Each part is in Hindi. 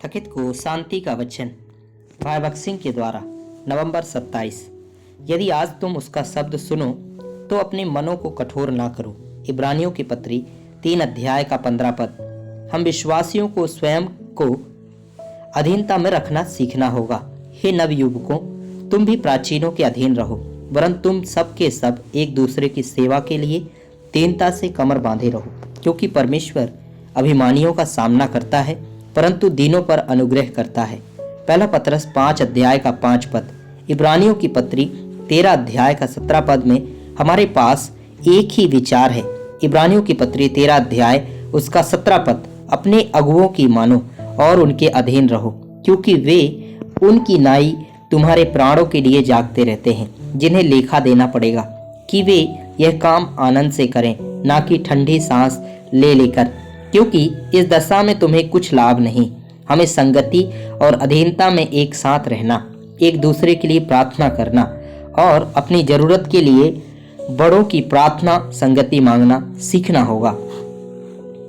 थकित को शांति का वचन भाई भगत सिंह के द्वारा नवंबर 27। यदि आज तुम उसका शब्द सुनो तो अपने मनों को कठोर ना करो। इब्रानियों की पत्री 3 अध्याय का 15 पद। हम विश्वासियों को स्वयं को अधीनता में रखना सीखना होगा। हे नवयुवकों, तुम भी प्राचीनों के अधीन रहो, वरन तुम सब के सब एक दूसरे की सेवा के लिए दीनता से कमर बांधे रहो, क्योंकि परमेश्वर अभिमानियों का सामना करता है परंतु दीनों पर अनुग्रह करता है। पहला पतरस 5 अध्याय का 5 पद। इब्रानियों की पत्री 13 अध्याय का 17 पद में हमारे पास एक ही विचार है। इब्रानियों की पत्री 13 अध्याय उसका 17 पद। अपने अगुओं की मानो और उनके अधीन रहो, क्योंकि वे उनकी नाई तुम्हारे प्राणों के लिए जागते रहते हैं, जिन्हें लेखा देना पड़ेगा कि वे यह काम आनंद से करें, ना कि ठंडी सांस ले लेकर, क्योंकि इस दशा में तुम्हें कुछ लाभ नहीं। हमें संगति और अधीनता में एक साथ रहना, एक दूसरे के लिए प्रार्थना करना और अपनी जरूरत के लिए बड़ों की प्रार्थना संगति मांगना सीखना होगा।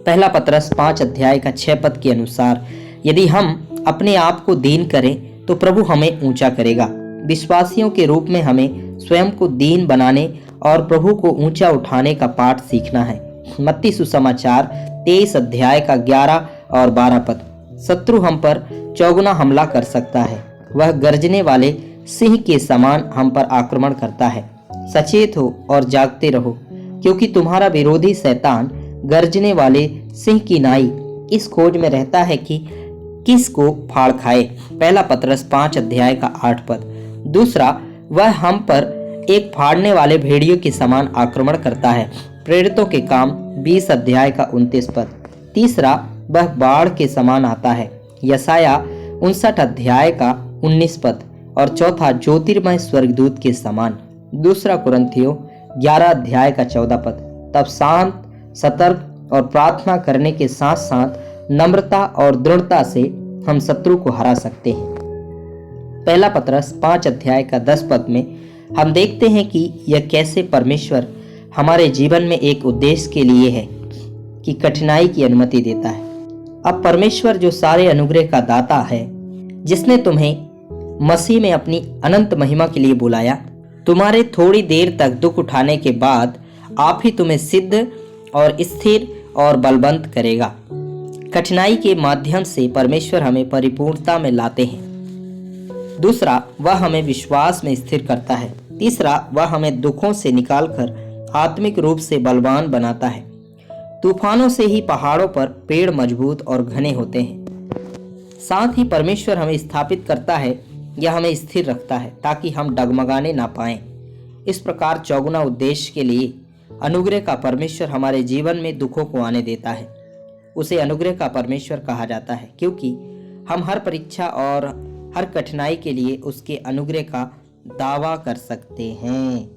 पहला पतरस 5 अध्याय का 6 पद के अनुसार यदि हम अपने आप को दीन करें तो प्रभु हमें ऊंचा करेगा। विश्वासियों के रूप में हमें स्वयं को दीन बनाने और प्रभु को ऊंचा उठाने का पाठ सीखना है। मत्ती सुसमाचार 23 अध्याय का 11 और 12 पद। शत्रु हम पर चौगुना हमला कर सकता है, वह गर्जने वाले सिंह के समान हम पर आक्रमण करता है। सचेत हो और जागते रहो, क्योंकि तुम्हारा विरोधी शैतान गर्जने वाले सिंह की नाई इस खोज में रहता है कि किसको फाड़ खाए। पहला पतरस 5 अध्याय का 8 पद। दूसरा, वह हम पर एक फाड़ने वाले भेड़ियों के समान आक्रमण करता है। प्रेरितों के काम 20 अध्याय का 29 पद। तीसरा, वह बाढ़ के समान आता है। यशाया 59 अध्याय का 19 पद। और चौथा, ज्योतिर्मय स्वर्गदूत के समान। दूसरा कुरिन्थियों 11 अध्याय का 14 पद। तब शांत, सतर्क और प्रार्थना करने के साथ साथ नम्रता और दृढ़ता से हम शत्रु को हरा सकते हैं। पहला पतरस 5 अध्याय का 10 पद में हम देखते हैं कि यह कैसे परमेश्वर हमारे जीवन में एक उद्देश्य के लिए है कि कठिनाई की अनुमति देता है। अब परमेश्वर जो सारे अनुग्रह का दाता है, जिसने तुम्हें मसीह में अपनी अनंत महिमा के लिए बुलाया, तुम्हारे थोड़ी देर तक दुख उठाने के बाद आप ही तुम्हें सिद्ध और स्थिर और बलवंत करेगा। कठिनाई के माध्यम से परमेश्वर हमें परिपूर्णता में लाते हैं। दूसरा, वह हमें विश्वास में स्थिर करता है। तीसरा, वह हमें दुखों से निकालकर आत्मिक रूप से बलवान बनाता है। तूफानों से ही पहाड़ों पर पेड़ मजबूत और घने होते हैं। साथ ही परमेश्वर हमें स्थापित करता है या हमें स्थिर रखता है ताकि हम डगमगाने ना पाएं। इस प्रकार चौगुना उद्देश्य के लिए अनुग्रह का परमेश्वर हमारे जीवन में दुखों को आने देता है। उसे अनुग्रह का परमेश्वर कहा जाता है, क्योंकि हम हर परीक्षा और हर कठिनाई के लिए उसके अनुग्रह का दावा कर सकते हैं।